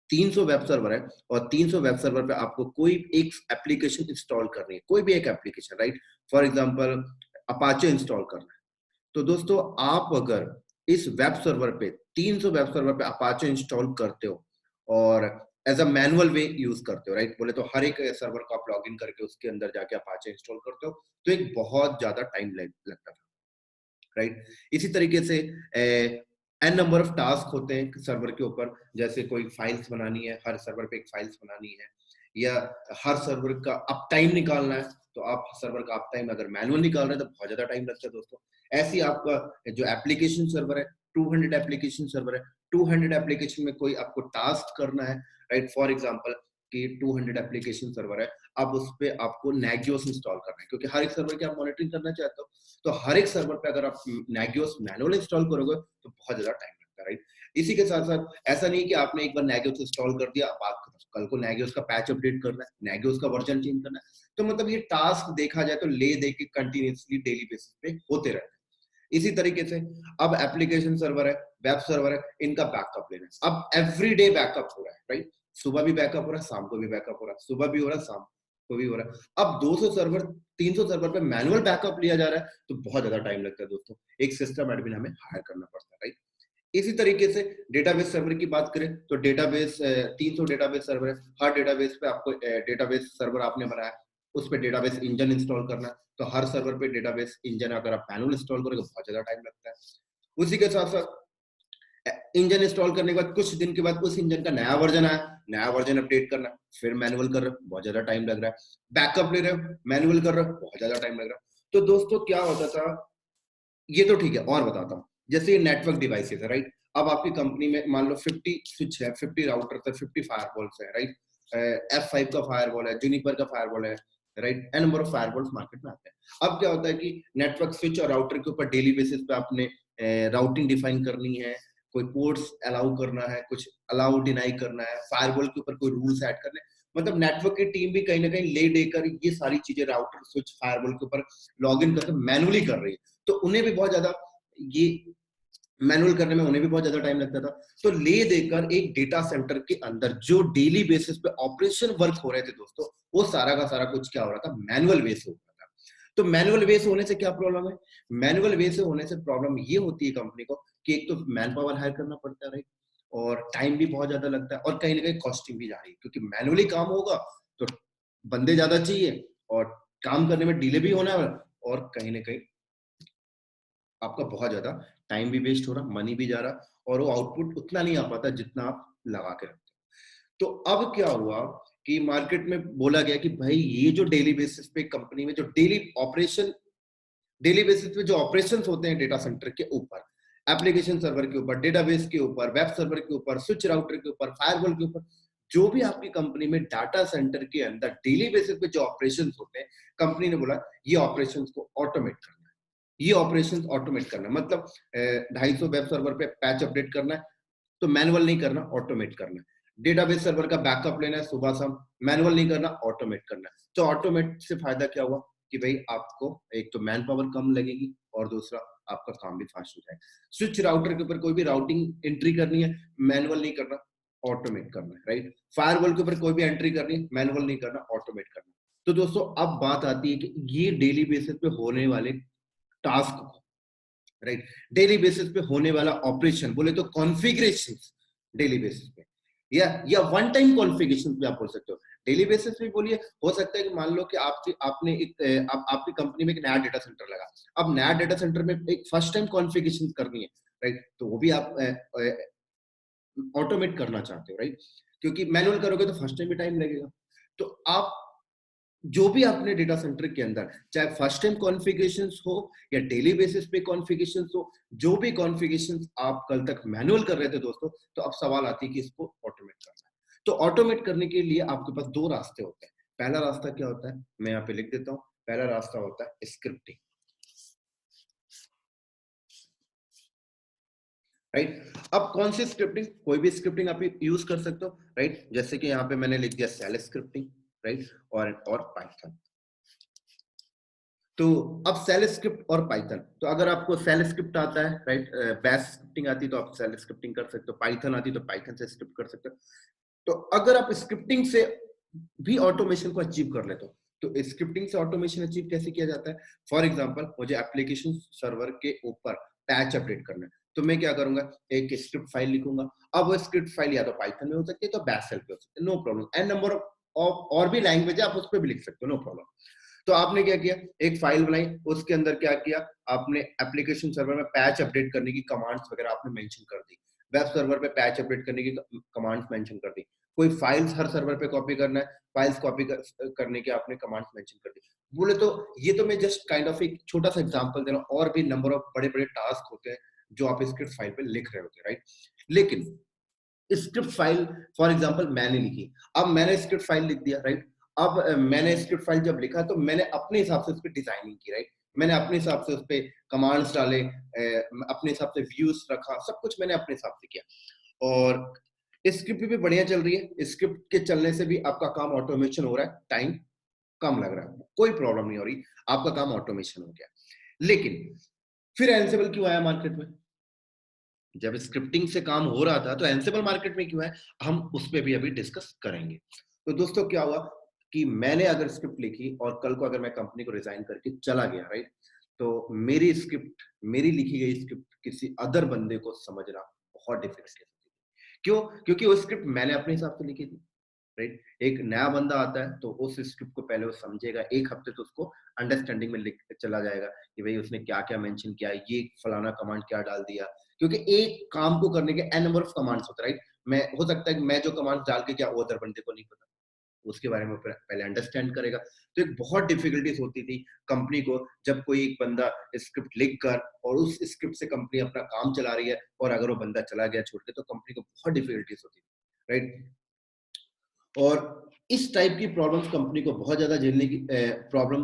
300 वेब सर्वर है और 300 वेब सर्वर पे आपको कोई एक एप्लीकेशन इंस्टॉल करनी है, कोई भी एक application, right. For example Apache install करना है। तो दोस्तों आप अगर इस वेब सर्वर पे 300 वेब सर्वर पे अपाचे इंस्टॉल करते हो और as a manual way use करते हो, राइट। बोले तो हर एक सर्वर को आप लॉग इन करके उसके अंदर जाके अपाचे इंस्टॉल करते हो, तो एक बहुत ज्यादा टाइम लगता था, राइट। इसी तरीके से एन नंबर ऑफ टास्क होते हैं सर्वर के ऊपर, जैसे कोई फाइल्स बनानी है, हर सर्वर पे एक फाइल्स बनानी है, या हर सर्वर का अप टाइम निकालना है। तो आप सर्वर का अप टाइम अगर मैनुअल निकाल रहे हैं तो बहुत ज्यादा टाइम लगता है दोस्तों। ऐसे ही आपका जो एप्लीकेशन सर्वर है, 200 एप्लीकेशन सर्वर है, 200 एप्लीकेशन में कोई आपको टास्क करना है, राइट। फॉर एग्जांपल कि 200 एप्लीकेशन सर्वर है, अब उस पे आपको नेगियोस इंस्टॉल करना है, क्योंकि हर एक सर्वर की आप मॉनिटरिंग करना चाहते हो। तो हर एक सर्वर पे अगर आप नेगियोस मैनुअल इंस्टॉल करोगे तो बहुत ज्यादा टाइम लगता है, राइट। इसी के साथ साथ ऐसा नहीं कि आपने एक बार नेगियोस इंस्टॉल कर दिया, अब आप कल को नेगियोस का पैच अपडेट करना है, नेगियोस का वर्जन चेंज करना है। तो मतलब ये टास्क देखा जाए तो ले दे के कंटिन्यूअसली डेली बेसिस पे होते रहते हैं। इसी तरीके से अब एप्लीकेशन सर्वर है, वेब सर्वर है, इनका बैकअप लेना है। अब एवरीडे बैकअप हो रहा है, राइट। सुबह भी बैकअप हो रहा है, शाम को भी बैकअप हो रहा है, सुबह भी हो रहा है, शाम कोई भी हो रहा है। अब 200 सर्वर 300 सर्वर पे मैनुअल बैकअप लिया जा रहा है, तो बहुत ज्यादा टाइम लगता है दोस्तों। एक सिस्टम एडमिन हमें हायर करना पड़ता है, राइट। इसी तरीके से डेटाबेस सर्वर की बात करें तो डेटाबेस 300 डेटाबेस सर्वर है। हर डेटाबेस पे आपको डेटाबेस सर्वर आपने बनाया, उस पे डेटाबेस इंजन इंस्टॉल करना है, तो हर सर्वर पे डेटाबेस इंजन अगर आप मैनुअल इंस्टॉल करोगे बहुत ज्यादा टाइम लगता है। उसी के साथ साथ इंजन इंस्टॉल करने के बाद कुछ दिन के बाद उस इंजन का नया वर्जन आया, नया वर्जन अपडेट करना, फिर मैनुअल कर रहे हो, बहुत ज्यादा टाइम लग रहा है। बैकअप ले रहे हो, मैनुअल कर रहे हो, बहुत ज्यादा टाइम लग रहा है। तो दोस्तों क्या होता था, ये तो ठीक है, और बताता हूँ। जैसे ये नेटवर्क डिवाइसेस है, राइट। अब आपकी कंपनी में मान लो 50 स्विच है, 50 राउटर है, 50 फायरवॉल्स है, राइट। F5 का फायरवॉल है, जूनिपर का फायरवॉल है, right. N number of firewalls market में आते हैं। अब क्या होता है कि नेटवर्क स्विच और राउटर के ऊपर डेली बेसिस पे आपने राउटिंग डिफाइन करनी है, कोई पोर्ट्स अलाउ करना है, कुछ अलाउ डिनाई करना है, फायरवॉल के ऊपर कोई रूल्स ऐड करने हैं। मतलब नेटवर्क की टीम भी कहीं ना कहीं ले देकर ये सारी चीजें राउटर स्विच फायरवॉल के ऊपर लॉग इन करके मैनुअली कर रही है, तो उन्हें भी बहुत ज्यादा ये मैनुअल करने में उन्हें भी बहुत ज्यादा टाइम लगता था। तो ले देकर एक डेटा सेंटर के अंदर जो डेली बेसिस पे ऑपरेशन वर्क हो रहे थे दोस्तों, वो सारा का सारा कुछ क्या हो रहा था, मैनुअल वे से हो रहा था। तो मैनुअल वे से होने से क्या प्रॉब्लम है, मैनुअल वे से होने से प्रॉब्लम ये होती है कंपनी को कि एक तो मैन पावर हायर करना पड़ता है, राइट, और टाइम भी बहुत ज्यादा लगता है, और कहीं ना कहीं कॉस्टिंग भी जा रही है, क्योंकि मैनुअली काम होगा तो बंदे ज्यादा चाहिए और काम करने में डिले भी होना है, और कहीं ना कहीं आपका बहुत ज्यादा टाइम भी वेस्ट हो रहा, मनी भी जा रहा, और वो आउटपुट उतना नहीं आ पाता जितना आप लगा के रखते हो। तो अब क्या हुआ कि मार्केट में बोला गया कि भाई ये जो डेली बेसिस पे कंपनी में जो डेली बेसिस पे जो ऑपरेशंस होते हैं डेटा सेंटर के ऊपर, एप्लीकेशन सर्वर के ऊपर, डेटाबेस के ऊपर, वेब सर्वर के ऊपर, स्विच राउटर के ऊपर, फायरवॉल के ऊपर, जो भी आपकी कंपनी में डाटा सेंटर के अंदर डेली बेसिस पे जो ऑपरेशंस होते हैं, कंपनी ने बोला ये ऑपरेशंस को ऑटोमेट करना है। ये ऑपरेशंस ऑटोमेट करना मतलब 250 वेब सर्वर पे पैच अपडेट करना है, तो मैनुअल नहीं करना, ऑटोमेट करना है। डेटाबेस सर्वर का बैकअप लेना है सुबह शाम, मैनुअल नहीं करना, ऑटोमेट करना है। तो ऑटोमेट से फायदा क्या हुआ कि भाई आपको एक तो मैन पावर कम लगेगी, और दूसरा आपका काम भी फास्ट हो जाएगा। स्विच राउटर के ऊपर कोई भी राउटिंग एंट्री करनी है, मैनुअल नहीं करना, ऑटोमेट करना है, राइट। फायरवॉल के ऊपर कोई भी एंट्री करनी है, मैनुअल नहीं करना, ऑटोमेट करना है। तो दोस्तों अब बात आती है कि ये डेली बेसिस पे होने वाले टास्क को, राइट, डेली बेसिस पे होने वाला ऑपरेशन बोले तो कॉन्फ़िगरेशन डेली बेसिस पे, या वन टाइम कॉन्फ़िगरेशन भी आप बोल सकते हो। डेली बेसिस पे बोलिए, हो सकता है कि मान लो कि आपने आपकी कंपनी में एक नया डेटा सेंटर लगा, अब नया डेटा सेंटर में एक फर्स्ट टाइम कॉन्फ़िगरेशन करनी है, राइट, तो वो भी आप ऑटोमेट करना चाहते हो, राइट, क्योंकि मैनुअल करोगे तो फर्स्ट टाइम भी टाइम लगेगा। तो आप जो भी अपने डेटा सेंटर के अंदर, चाहे फर्स्ट टाइम कॉन्फ़िगरेशंस हो या डेली बेसिस पे कॉन्फ़िगरेशंस हो, जो भी कॉन्फ़िगरेशंस आप कल तक मैनुअल कर रहे थे दोस्तों, तो अब सवाल आती है कि इसको ऑटोमेट करना है। तो ऑटोमेट करने के लिए आपके पास दो रास्ते होते हैं। पहला रास्ता क्या होता है, मैं यहाँ पे लिख देता हूँ। पहला रास्ता होता है स्क्रिप्टिंग, राइट। अब कौन सी स्क्रिप्टिंग, कोई भी स्क्रिप्टिंग आप यूज कर सकते हो, राइट। जैसे कि यहाँ पे मैंने लिख दिया सेल स्क्रिप्टिंग, राइट, और पाइथन। तो अब सेल स्क्रिप्ट और पाइथन, तो अगर आपको सेल स्क्रिप्ट आता है, राइट, बैश स्क्रिप्टिंग आती है तो आप सेल स्क्रिप्टिंग कर सकते हो, पाइथन आती है तो पाइथन से स्क्रिप्ट कर सकते हो। तो अगर आप स्क्रिप्टिंग से भी ऑटोमेशन को अचीव कर लेते हो, तो स्क्रिप्टिंग से ऑटोमेशन अचीव कैसे किया जाता है। फॉर एग्जांपल मुझे एप्लीकेशन सर्वर के ऊपर पैच अपडेट करना है, तो मैं क्या करूंगा, एक स्क्रिप्ट फाइल लिखूंगा। अब वो स्क्रिप्ट फाइल या तो पाइथन में हो सकती है, तो बैश सेल पे हो सकती है, no problem. N number of और भी लैंग्वेज है, आप उस पर भी लिख सकते हो, नो प्रॉब्लम। तो आपने क्या किया, एक फाइल बनाई, उसके अंदर क्या किया, आपने एप्लीकेशन सर्वर में पैच अपडेट करने की कमांड्स वगैरह आपने मेंशन कर दी, वेब सर्वर पे पैच अपडेट करने की कमांड्स मेंशन कर दी, कोई फाइल्स हर सर्वर पे कॉपी करना है, फाइल्स कॉपी करने के आपने कमांड्स मेंशन कर दी। बोले तो ये तो मैं जस्ट काइंड ऑफ एक छोटा सा एग्जांपल दे रहा हूँ, और भी नंबर ऑफ बड़े बड़े टास्क होते हैं जो आप स्क्रिप्ट फाइल पे लिख रहे होते हैं, राइट। लेकिन स्क्रिप्ट फाइल फॉर एग्जांपल मैंने लिखी, अब मैंने स्क्रिप्ट फाइल लिख दिया, राइट। अब मैंने स्क्रिप्ट फाइल जब लिखा तो मैंने अपने हिसाब से उस पर डिजाइनिंग की, राइट। मैंने अपने हिसाब से उस पर कमांड्स डाले, अपने हिसाब से व्यूज रखा, सब कुछ मैंने अपने हिसाब से किया, और स्क्रिप्ट भी बढ़िया चल रही है। स्क्रिप्ट के चलने से भी आपका काम ऑटोमेशन हो रहा है, टाइम कम लग रहा है, कोई प्रॉब्लम नहीं हो रही, आपका काम ऑटोमेशन हो गया। लेकिन फिर एंसिबल क्यों आया मार्केट में, जब स्क्रिप्टिंग से काम हो रहा था तो एंसिबल मार्केट में क्यों है, हम उस पर भी अभी डिस्कस करेंगे। तो दोस्तों क्या हुआ, कि मैंने अगर स्क्रिप्ट लिखी और कल को अगर मैं कंपनी को रिजाइन करके चला गया, राइट, तो मेरी स्क्रिप्ट, मेरी लिखी गई स्क्रिप्ट किसी अदर बंदे को समझना बहुत डिफिकल्ट है। क्यों? क्योंकि वो स्क्रिप्ट मैंने अपने हिसाब से लिखी थी, राइट। एक नया बंदा आता है तो उस स्क्रिप्ट को पहले वो समझेगा, एक हफ्ते तो उसको अंडरस्टैंडिंग में लिख के चला जाएगा कि भाई उसने क्या क्या मेंशन किया, ये फलाना कमांड क्या डाल दिया, क्योंकि एक काम को करने के एन नंबर ऑफ कमांड्स होते हैं, राइट। मैं हो सकता है कि मैं जो कमांड डाल के क्या वो अदर बंदे को नहीं पता, उसके बारे में पहले अंडरस्टैंड करेगा। तो एक बहुत डिफिकल्टीज होती थी कंपनी को, जब कोई एक बंदा स्क्रिप्ट लिख कर और उस स्क्रिप्ट से कंपनी अपना काम चला रही है और अगर वो बंदा चला गया छोड़ के, तो कंपनी को बहुत डिफिकल्टीज होती थी, राइट। और इस टाइप की प्रॉब्लम्स कंपनी को बहुत ज्यादा झेलने की प्रॉब्लम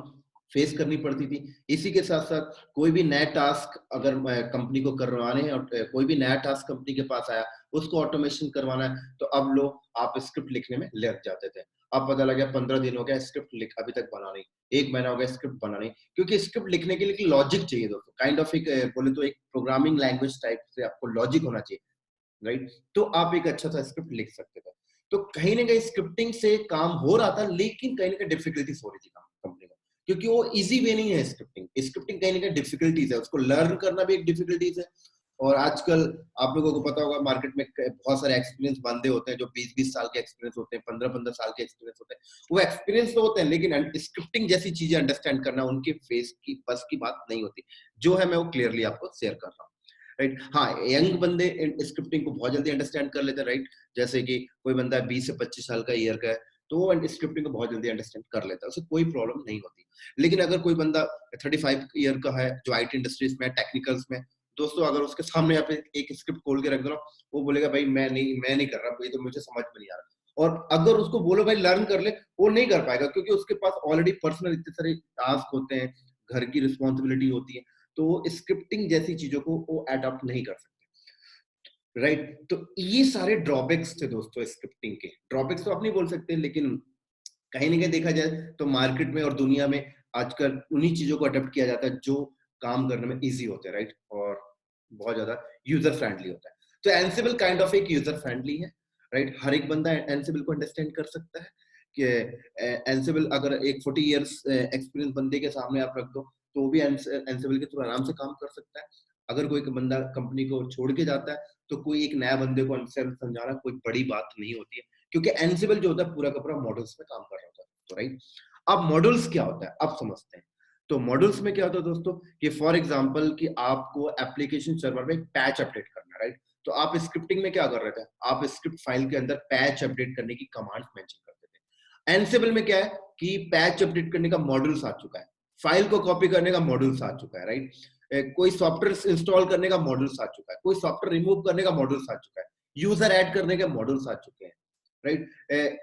फेस करनी पड़ती थी। इसी के साथ साथ कोई भी नया टास्क अगर कंपनी को करवाने हैं और कोई भी नया टास्क कंपनी के पास आया, उसको ऑटोमेशन करवाना है, तो अब लोग आप स्क्रिप्ट लिखने में लग जाते थे। अब पता लगा 15 दिन हो गया स्क्रिप्ट लिख अभी तक बना नहीं, 1 महीना हो गया स्क्रिप्ट बना नहीं, क्योंकि स्क्रिप्ट लिखने के लिए लॉजिक चाहिए दोस्तों, काइंड ऑफ एक बोले तो एक प्रोग्रामिंग लैंग्वेज टाइप से आपको लॉजिक होना चाहिए, राइट। तो आप एक अच्छा सा स्क्रिप्ट लिख सकते थे। तो कहीं ना कहीं स्क्रिप्टिंग से काम हो रहा था, लेकिन कहीं ना कहीं डिफिकल्टीज हो रही थी कंपनी को, क्योंकि वो इजी वे नहीं है स्क्रिप्टिंग। स्क्रिप्टिंग कहीं ना कहीं डिफिकल्टीज है, उसको लर्न करना भी एक डिफिकल्टीज है। और आजकल आप लोगों को पता होगा मार्केट में बहुत सारे एक्सपीरियंस बंदे होते हैं जो 20-20 साल के एक्सपीरियंस होते हैं, 15-15 साल के एक्सपीरियंस होते हैं। वो एक्सपीरियंस तो होते हैं, लेकिन स्क्रिप्टिंग जैसी चीजें अंडरस्टैंड करना उनके फेस की बस की बात नहीं होती, जो है मैं वो क्लियरली आपको शेयर कर रहा हूँ, राइट। हाँ, यंग बंदे स्क्रिप्टिंग को बहुत जल्दी अंडरस्टैंड कर लेते हैं, राइट। जैसे कि कोई बंदा 20 से 25 साल का ईयर का है, तो वो स्क्रिप्टिंग को बहुत जल्दी अंडरस्टैंड कर लेता है, उसे कोई प्रॉब्लम नहीं होती। लेकिन अगर कोई बंदा 35 ईयर का है जो आईटी इंडस्ट्रीज में, टेक्निकल्स में, दोस्तों अगर उसके सामने आप एक स्क्रिप्ट खोल के रख दो, वो बोलेगा भाई मैं नहीं कर रहा, ये तो मुझे समझ में नहीं आ रहा। और अगर उसको बोलो भाई लर्न कर ले, वो नहीं कर पाएगा, क्योंकि उसके पास ऑलरेडी पर्सनल इतने सारे टास्क होते हैं, घर की रिस्पॉन्सिबिलिटी होती है, तो वो स्क्रिप्टिंग जैसी चीजों को वो एडॉप्ट नहीं कर सकते, राइट। तो ये सारे ड्रॉबैक्स थे दोस्तों स्क्रिप्टिंग के। ड्रॉबैक्स तो आप नहीं बोल सकते, लेकिन कहीं ना कहीं देखा जाए तो मार्केट में और दुनिया में आजकल उन्हीं चीजों को अडॉप्ट किया जाता है जो काम करने में इजी होते हैं, राइट, और बहुत ज्यादा यूजर फ्रेंडली होता है। तो एंसिबल काइंड ऑफ एक यूजर फ्रेंडली है, राइट। हर एक बंदा एंसिबल को अंडरस्टैंड कर सकता है कि एंसिबल अगर एक 40 इयर्स एक्सपीरियंस बंदे के सामने आप रख दो, तो वो भी एंसिबल के थ्रू आराम से काम कर सकता है। अगर कोई बंदा कंपनी को छोड़ के जाता है, तो कोई एक नया बंदे को एंसिबल समझाना कोई बड़ी बात नहीं होती है, क्योंकि एंसिबल जो होता है पूरा का पूरा मॉडल्स में काम कर रहा होता है, तो राइट। अब मॉडल्स क्या होता है, अब समझते हैं। तो मॉडल्स में क्या होता है दोस्तों, कि फॉर एग्जांपल कि आपको एप्लीकेशन सर्वर में पैच अपडेट करना है, राइट। तो आप स्क्रिप्टिंग में क्या कर रहे थे, आप स्क्रिप्ट फाइल के अंदर पैच अपडेट करने की कमांड्स मेंशन करते थे। एनसिबल में क्या है कि पैच अपडेट करने का मॉडल्स आ चुका है, फाइल को कॉपी करने का मॉडल्स आ चुका है, राइट। कोई सॉफ्टवेयर इंस्टॉल करने का मॉडल्स आ चुका है, कोई सॉफ्टवेयर रिमूव करने का मॉडल्स आ चुका है, यूजर ऐड करने के मॉडल्स आ चुके हैं, राइट।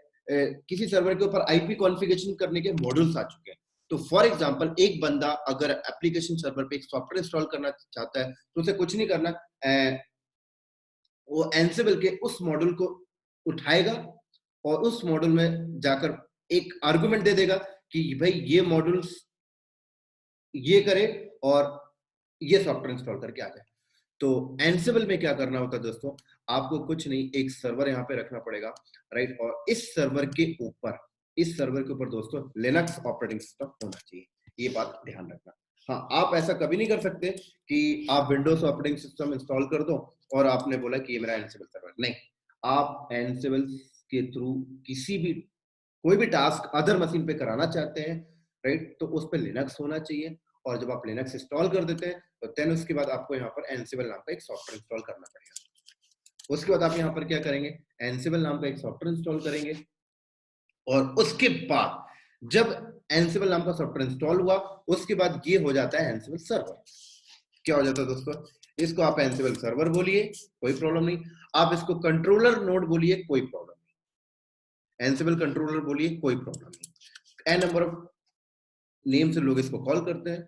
किसी सर्वर के ऊपर आईपी कॉन्फ़िगरेशन करने के मॉडल्स आ चुके हैं। तो फॉर एग्जांपल एक बंदा अगर एप्लीकेशन सर्वर पे एक सॉफ्टवेयर इंस्टॉल करना चाहता है, तो उसे कुछ नहीं करना, वो एंसिबल के उस मॉडल को उठाएगा और उस मॉडल में जाकर एक आर्गुमेंट दे देगा कि भाई ये मॉडल्स ये करे और ये सॉफ्टवेयर इंस्टॉल करके आ जाए। तो एंसिबल में क्या करना होता है दोस्तों, आपको कुछ नहीं, एक सर्वर यहाँ पे रखना पड़ेगा, राइट। और इस सर्वर के ऊपर दोस्तों लिनक्स ऑपरेटिंग सिस्टम होना चाहिए, ये बात ध्यान रखना। हाँ, आप ऐसा कभी नहीं कर सकते कि आप विंडोज ऑपरेटिंग सिस्टम इंस्टॉल कर दो और आपने बोला कि ये मेरा एंसिबल सर्वर, नहीं। आप एंसिबल के थ्रू किसी भी कोई भी टास्क अदर मशीन पे कराना चाहते हैं, राइट, तो उस पे लिनक्स होना चाहिए। और जब आप लिनक्स इंस्टॉल कर देते हैं, तो देन उसके बाद आपको यहाँ पर एंसिबल नाम का एक सॉफ्टवेयर इंस्टॉल करना पड़ेगा। उसके बाद आप यहाँ पर क्या करेंगे, एंसिबल नाम का एक सॉफ्टवेयर इंस्टॉल करेंगे। और उसके बाद जब एंसिबल नाम का सॉफ्टवेयर इंस्टॉल हुआ, उसके बाद ये हो जाता है एंसिबल सर्वर। क्या हो जाता है दोस्तों, इसको आप एंसिबल सर्वर बोलिए, कोई प्रॉब्लम नहीं। आप इसको कंट्रोलर नोड बोलिए, कोई प्रॉब्लम नहीं। एंसिबल कंट्रोलर बोलिए, कोई प्रॉब्लम नहीं। एन नंबर ऑफ नेम से लोग इसको कॉल करते हैं,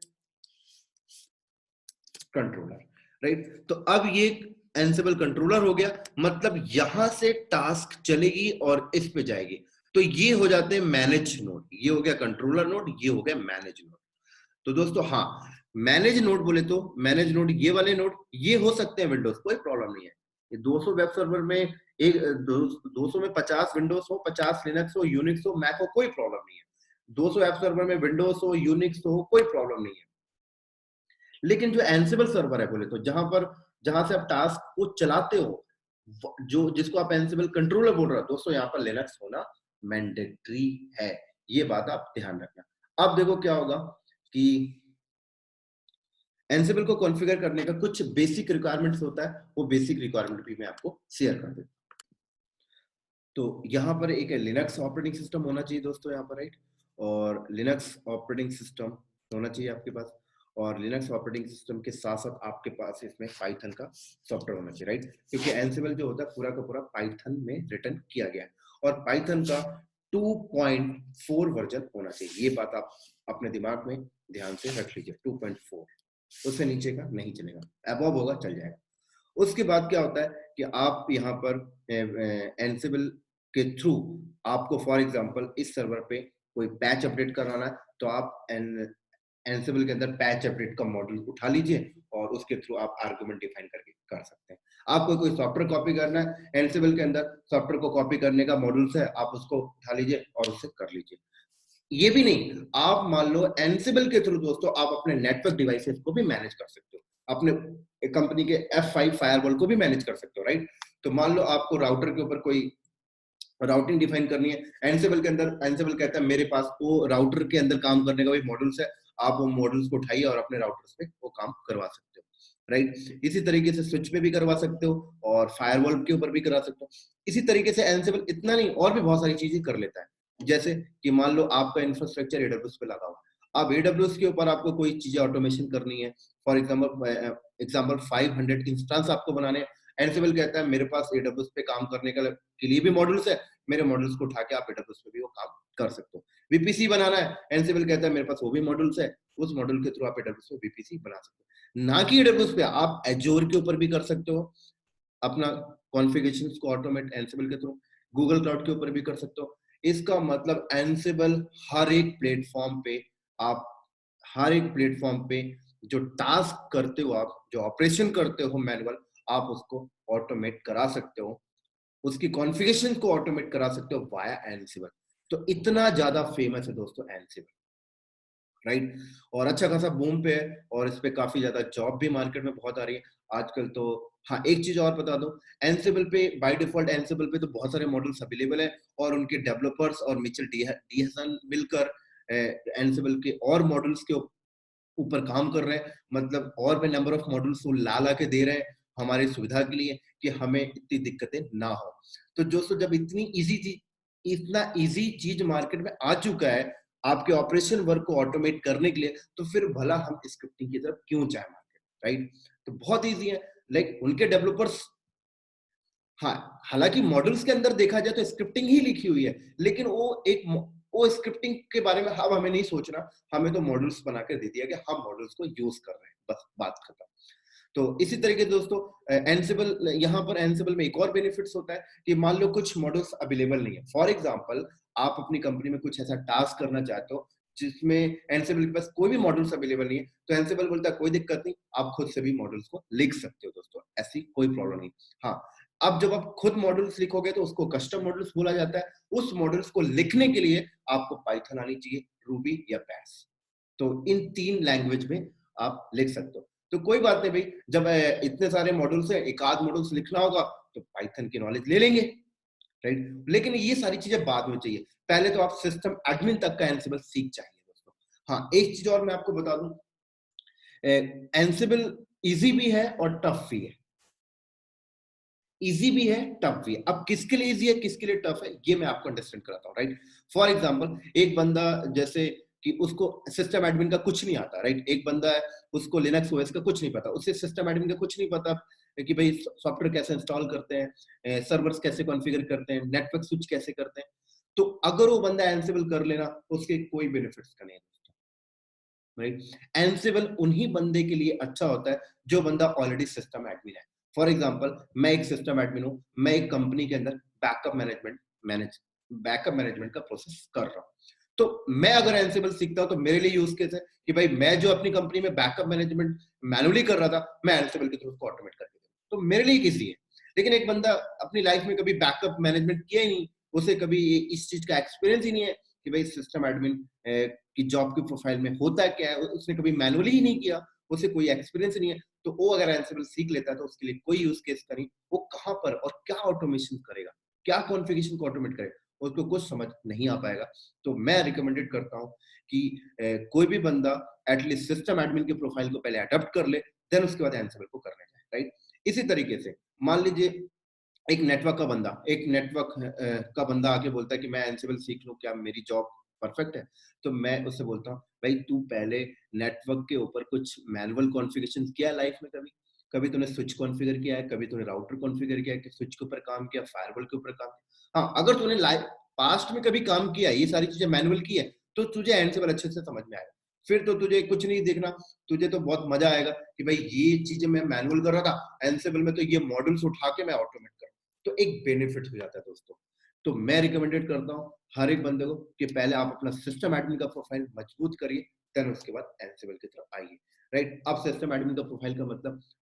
कंट्रोलर, राइट। तो अब ये एंसिबल कंट्रोलर हो गया, मतलब यहां से टास्क चलेगी और इस पे जाएगी। तो ये हो जाते हैं मैनेज नोड, ये हो गया कंट्रोलर नोड, ये हो गया मैनेज नोड। तो दोस्तों हाँ, मैनेज नोड बोले तो मैनेज नोड ये वाले नोड ये हो सकते हैं विंडोज, कोई प्रॉब्लम नहीं है। ये 200 वेब सर्वर में एक 200 में 50 विंडोज हो, 50 लिनक्स हो, यूनिक्स हो, मैक हो, कोई प्रॉब्लम नहीं है। 200 ऐप सर्वर में विंडोज हो, यूनिक्स हो, कोई प्रॉब्लम नहीं है। लेकिन जो एंसिबल सर्वर है बोले तो जहां से आप टास्क को चलाते हो, जो जिसको आप एंसिबल कंट्रोलर बोल रहे हो, दोस्तों यहाँ पर लिनक्स होना मैंडेटरी है। ये बात आप ध्यान रखना। अब देखो क्या होगा कि एंसिबल को कॉन्फ़िगर करने का कुछ बेसिक रिक्वायरमेंट्स होता है, वो बेसिक रिक्वायरमेंट भी मैं आपको शेयर कर देता हूँ। तो यहाँ पर एक लिनक्स ऑपरेटिंग सिस्टम होना चाहिए दोस्तों यहाँ पर, राइट। और लिनक्स ऑपरेटिंग सिस्टम होना चाहिए आपके पास, और लिनक्स ऑपरेटिंग सिस्टम के साथ साथ आपके पास इसमें पाइथन का सॉफ्टवेयर होना चाहिए, राइट। क्योंकि एंसिबल जो होता है पूरा का पूरा पाइथन में रिटर्न किया गया है, और पाइथन का 2.4 वर्जन होना चाहिए। ये बात आप अपने दिमाग में ध्यान से रख लीजिए, 2.4, उससे नीचे का नहीं चलेगा, अबव होगा चल जाएगा। उसके बाद क्या होता है कि आप यहाँ पर एंसिबल के थ्रू आपको फॉर एग्जांपल इस सर्वर पे कोई पैच अपडेट कराना है, तो आप एंसिबल के अंदर पैच अपडेट का मॉड्यूल उठा लीजिए और उसके थ्रू आप आर्गुमेंट डिफाइन करके कर सकते हैं। आपको कोई सॉफ्टवेयर कॉपी करना है, एंसिबल के अंदर सॉफ्टवेयर को कॉपी करने का मॉड्यूल्स है, आप उसको उठा लीजिए और उससे कर लीजिए। ये भी नहीं, आप मान लो एंसिबल के थ्रू दोस्तों आप अपने नेटवर्क डिवाइसेस को भी मैनेज कर सकते हो, अपने कंपनी के F5 फायरवॉल को भी मैनेज कर सकते हो, राइट। तो मान लो आपको राउटर के ऊपर कोई राउटिंग डिफाइन करनी है, एंसिबल के अंदर एंसिबल कहता है मेरे पास वो राउटर के अंदर काम करने का भी मॉड्यूल्स है, आप वो मॉड्यूल्स को उठाइए और अपने राउटर्स पे वो काम करवा सकते हो, राइट। इसी तरीके से स्विच पे भी करवा सकते हो और फायरवॉल के ऊपर भी करा सकते हो। इसी तरीके से एंसिबल इतना नहीं, और भी बहुत सारी चीजें कर लेता है। जैसे कि मान लो आपका इंफ्रास्ट्रक्चर एडब्ल्यूएस पे लगा हुआ है, अब एडब्ल्यूएस के ऊपर आपको कोई चीजें ऑटोमेशन करनी है, फॉर एग्जाम्पल 500 इंस्टेंस आपको बनाने हैं, एंसिबल कहता है मेरे पास एडब्ल्यूएस पे काम करने के लिए भी मॉड्यूल्स है, मेरे मॉड्यूल्स को उठा के आप एडब्ल्यूएस पे भी वो काम कर सकते हो। वीपीसी बनाना है, एंसिबल कहता है मेरे पास वो भी मॉड्यूल्स है, उस मॉड्यूल के थ्रू आप एडब्ल्यूएस पे वीपीसी बना सकते हो। ना कि एडब्ल्यूएस पे, आप एजोर के ऊपर भी कर सकते हो अपना कॉन्फ़िगरेशंस को ऑटोमेट एंसिबल के थ्रू, गूगल क्लाउड के ऊपर भी कर सकते हो। इसका मतलब एंसिबल हर एक प्लेटफॉर्म पे आप हर एक प्लेटफॉर्म पे जो टास्क करते हो, आप जो ऑपरेशन करते हो मैनुअल, आप उसको ऑटोमेट करा सकते हो, उसकी कॉन्फ़िगरेशन को ऑटोमेट करा सकते हो वाया एंसिबल। तो इतना ज्यादा फेमस है दोस्तों एंसिबल, राइट। और अच्छा खासा बूम पे है, और इस पे काफी ज्यादा जॉब भी मार्केट में बहुत आ रही है आजकल। तो हाँ, एक चीज और बता दो, एंसिबल पे बाय डिफॉल्ट एंसिबल पे तो बहुत सारे मॉडल्स अवेलेबल है, और उनके डेवलपर्स और मिचेल डीहसन मिलकर एंसिबल के और मॉडल्स के ऊपर काम कर रहे हैं। मतलब और भी नंबर ऑफ मॉडल्स वो ला ला के दे रहे हैं हमारी सुविधा के लिए, कि हमें इतनी दिक्कतें ना हो। तो दोस्तों जब इतना इजी चीज मार्केट में आ चुका है आपके ऑपरेशन वर्क को ऑटोमेट करने के लिए, तो फिर भला हम स्क्रिप्टिंग की तरफ क्यों जाए मार्केट, राइट। तो बहुत इजी है, लाइक उनके डेवलपर्स, हाँ, हालांकि मॉडल्स के अंदर देखा जाए तो स्क्रिप्टिंग ही लिखी हुई है, लेकिन वो स्क्रिप्टिंग के बारे में अब हमें नहीं सोचना, हमें तो मॉडल्स बना कर दे दिया कि हम मॉडल्स को यूज कर रहे हैं, बस बात खत्म। तो इसी तरीके से दोस्तों एंसिबल, यहाँ पर एंसिबल में एक और बेनिफिट्स होता है कि मान लो कुछ मॉडल्स अवेलेबल नहीं है, फॉर एग्जांपल आप अपनी कंपनी में कुछ ऐसा टास्क करना चाहते हो जिसमें एंसिबल के पास कोई भी मॉडल्स अवेलेबल नहीं है, तो एंसिबल बोलता है कोई दिक्कत नहीं, आप खुद से भी मॉडल्स को लिख सकते हो दोस्तों, ऐसी कोई प्रॉब्लम नहीं। हाँ, अब जब आप खुद मॉडल्स लिखोगे तो उसको कस्टम मॉडल्स बोला जाता है। उस मॉडल्स को लिखने के लिए आपको पाइथन आनी चाहिए, रूबी या बैश। तो इन 3 लैंग्वेज में आप लिख सकते हो। तो कोई बात नहीं भाई, जब इतने सारे मॉडल्स हैं, एक आध मॉडल्स लिखना होगा तो पाइथन की नॉलेज ले लेंगे, राइट। लेकिन ये सारी चीजें बाद में चाहिए, पहले तो आप सिस्टम एडमिन तक का एंसिबल सीख जाइए दोस्तों। हाँ, एक चीज और मैं आपको बता दूं, एंसिबल इजी भी है और टफ भी है, इजी भी है, टफ भी है। अब किसके लिए इजी है, किसके लिए टफ है, ये मैं आपको अंडरस्टैंड कराता हूँ, राइट। फॉर एग्जांपल एक बंदा, जैसे कि उसको सिस्टम एडमिन का कुछ नहीं आता, राइट। एक बंदा है, उसको लिनक्स ओएस का कुछ नहीं पता, उससे सिस्टम एडमिन का कुछ नहीं पता कि भाई सॉफ्टवेयर कैसे इंस्टॉल करते हैं, सर्वर्स कैसे कॉन्फ़िगर करते हैं, नेटवर्क स्विच कैसे करते हैं। तो अगर वो बंदा एंसिबल कर लेना तो उसके कोई बेनिफिट्स का नहीं है, राइट। एंसिबल उन्हीं बंदे के लिए अच्छा होता है जो बंदा ऑलरेडी सिस्टम एडमिन है। फॉर एग्जांपल मैं एक सिस्टम एडमिन हूं, मैं एक कंपनी के अंदर बैकअप मैनेजमेंट का प्रोसेस कर रहा हूं। तो मैं अगर एंसिबल सीखता हूं तो मेरे लिए यूज केस है कि भाई मैं जो अपनी कंपनी में बैकअप मैनेजमेंट मैनुअली कर रहा था, मैं एंसिबल के थ्रू उसको ऑटोमेट करके दूं, तो मेरे लिए इजी है। लेकिन एक बंदा अपनी लाइफ में कभी बैकअप मैनेजमेंट किया ही नहीं, उसे कभी इस चीज का एक्सपीरियंस ही नहीं है कि भाई सिस्टम एडमिन की जॉब की प्रोफाइल में होता क्या है, उसने कभी मैनुअली ही नहीं किया, उसे कोई एक्सपीरियंस नहीं है, तो वो अगर एंसिबल सीख लेता है तो उसके लिए कोई यूज केस का नहीं, वो कहाँ पर और क्या ऑटोमेशन करेगा, क्या कॉन्फ़िगरेशन को ऑटोमेट करेगा, उसको कुछ समझ नहीं आ पाएगा। तो मैं रिकमेंडेड करता हूँ कि कोई भी बंदा एटलीस्ट सिस्टम एडमिन के प्रोफाइल को पहले अडॉप्ट कर ले, देन उसके बाद एंसिबल को करने जाए, राइट? इसी तरीके से मान लीजिए एक नेटवर्क का बंदा, एक नेटवर्क का बंदा आके बोलता है कि मैं एंसिबल सीख लूं, क्या मेरी जॉब परफेक्ट है? तो मैं उससे बोलता हूँ भाई तू पहले नेटवर्क के ऊपर कुछ मैनुअल कॉन्फ़िगरेशन किया है लाइफ में कभी? कभी तूने स्विच कॉन्फ़िगर किया है, कभी तूने राउटर कॉन्फ़िगर किया है कि स्विच के ऊपर काम किया, फायरवॉल के ऊपर काम किया? हाँ, अगर तूने लाइफ पास्ट में कभी काम किया है, ये सारी चीजें मैनुअल की है, तो तुझे एंसिबल अच्छे से समझ में आएगा। फिर तो तुझे कुछ नहीं देखना, तुझे तो बहुत मजा आएगा कि भाई ये चीजें मैं मैनुअल कर रहा था, एंसिबल में तो ये मॉड्यूल्स उठा के मैं ऑटोमेट कर, तो एक बेनिफिट हो जाता है दोस्तों। तो मैं रिकमेंडेड करता हूँ हर एक बंदे को कि पहले आप अपना सिस्टम एडमिन का प्रोफाइल मजबूत करिए, देन उसके बाद एंसिबल की तरफ आइए, राइट? अब सिस्टम एडमिन का प्रोफाइल का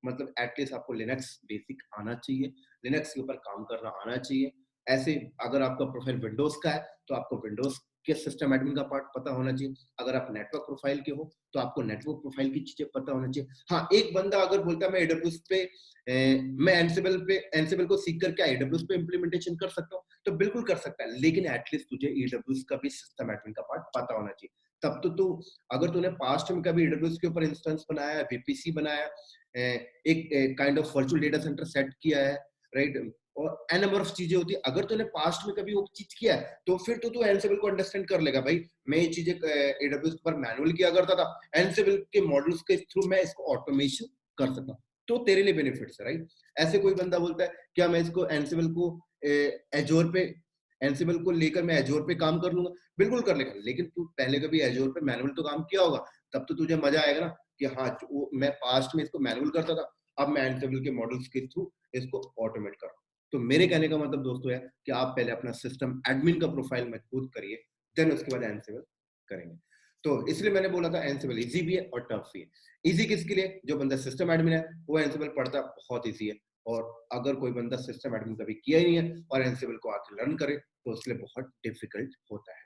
मतलब एटलीस्ट आपको लिनक्स बेसिक आना चाहिए, लिनक्स के ऊपर काम करना आना चाहिए। ऐसे अगर आपका प्रोफाइल विंडोज का है तो आपको विंडोज के सिस्टम एडमिन का पार्ट पता होना चाहिए। अगर आप नेटवर्क प्रोफाइल के हो तो आपको नेटवर्क प्रोफाइल की चीजें पता होना चाहिए। हाँ, एक बंदा अगर बोलता है मैं एडब्ल्यूएस पे मैं एंसिबल को सीख कर क्या एडब्ल्यूएस पे इंप्लीमेंटेशन कर सकता हूँ, तो बिल्कुल कर सकता है, लेकिन एटलीस्ट तुझे एडब्ल्यूएस का भी सिस्टम एडमिन का पार्ट पता होना चाहिए। तब तो तू, अगर तूने पास्ट में कभी एडब्ल्यूएस के ऊपर इंस्टेंस बनाया, वीपीसी बनाया, एक kind of virtual data centre set किया है, राइट? और एन नंबर ऑफ चीजें होती है, अगर तूने पास्ट में कभी वो चीज किया है तो फिर तो तू एंसिबल को अंडरस्टैंड कर लेगा, भाई मैं ये चीजें एडब्ल्यूएस पर मैनुअल किया करता था, एंसिबल के मॉडल्स के थ्रू मैं इसको ऑटोमेशन कर सकता हूँ, तो तेरे लिए बेनिफिट्स है, राइट? ऐसे कोई बंदा बोलता है क्या मैं इसको एंसिबल को एजोर पे एंसिबल को लेकर मैं एजोर पे काम कर लूंगा, बिल्कुल कर लेगा, लेकिन तू पहले कभी एजोर पे मैनुअल तो काम किया होगा, तब तो तुझे मजा आएगा ना कि हाँ मैं पास्ट में इसको मैनुअल करता था, अब मैं एंसिबल के मॉडल्स के थ्रू इसको ऑटोमेट कर रहा हूँ। तो मेरे कहने का मतलब दोस्तों है कि आप पहले अपना सिस्टम एडमिन का प्रोफाइल मजबूत करिए, देन उसके बाद एंसिबल करेंगे। तो इसलिए मैंने बोला था एंसिबल इजी भी है और टफ भी है। इजी किसके लिए? जो बंदा सिस्टम एडमिन है वो एंसिबल पढ़ता बहुत इजी है, और अगर कोई बंदा सिस्टम एडमिन कभी किया ही नहीं है और एंसिबल को आके लर्न करे तो उसके लिए बहुत डिफिकल्ट होता है।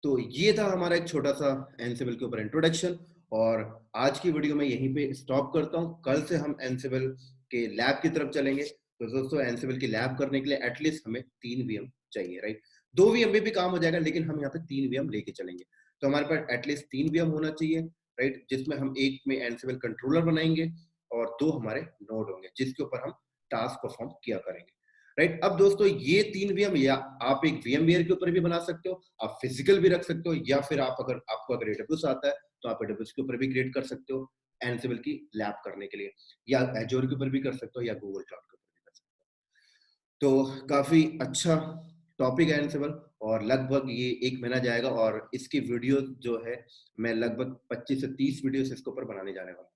तो ये था हमारा एक छोटा सा एंसिबल के ऊपर इंट्रोडक्शन, और आज की वीडियो में यहीं पे स्टॉप करता हूँ। कल से हम एंसिबल के लैब की तरफ चलेंगे। तो दोस्तों एंसिबल की लैब करने के लिए एटलीस्ट हमें 3 वीएम चाहिए, राइट? 2 वीएम में भी काम हो जाएगा, लेकिन हम यहाँ पे 3 वीएम लेके चलेंगे। तो हमारे पास एटलीस्ट 3 वीएम होना चाहिए, राइट? जिसमें हम एक में एंसिबल कंट्रोलर बनाएंगे और 2 हमारे नोड होंगे जिसके ऊपर हम टास्क परफॉर्म किया करेंगे, राइट? अब दोस्तों ये 3 वीएम या आप एक वीएमवेयर के ऊपर भी बना सकते हो, आप फिजिकल भी रख सकते हो, या फिर आप अगर आपको अगर एडब्ल्यूएस आता है तो आप एडब्ल्यूएस के ऊपर भी क्रिएट कर सकते हो एंसिबल की लैब करने के लिए, या एजोर के ऊपर भी कर सकते हो, या गूगल क्लाउड के ऊपर भी कर सकते हो। तो काफी अच्छा टॉपिक है एंसिबल, और लगभग ये 1 महीना जाएगा, और इसकी वीडियो जो है मैं लगभग 25 से 30 वीडियोस इसके ऊपर बनाने जाने वाला हूँ।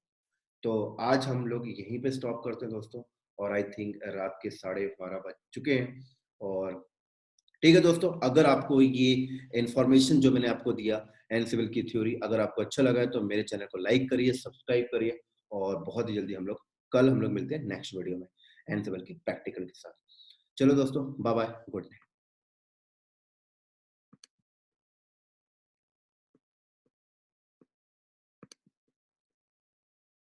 तो आज हम लोग यहीं पे स्टॉप करते हैं दोस्तों, और आई थिंक रात के 12:30 बज चुके हैं। और ठीक है दोस्तों, अगर आपको ये इन्फॉर्मेशन जो मैंने आपको दिया एनसिबल की थ्योरी अगर आपको अच्छा लगा है तो मेरे चैनल को लाइक करिए, सब्सक्राइब करिए, और बहुत ही जल्दी हम लोग मिलते हैं नेक्स्ट वीडियो में एनसिबल की प्रैक्टिकल के साथ। चलो दोस्तों, बाय बाय, गुड नाइट।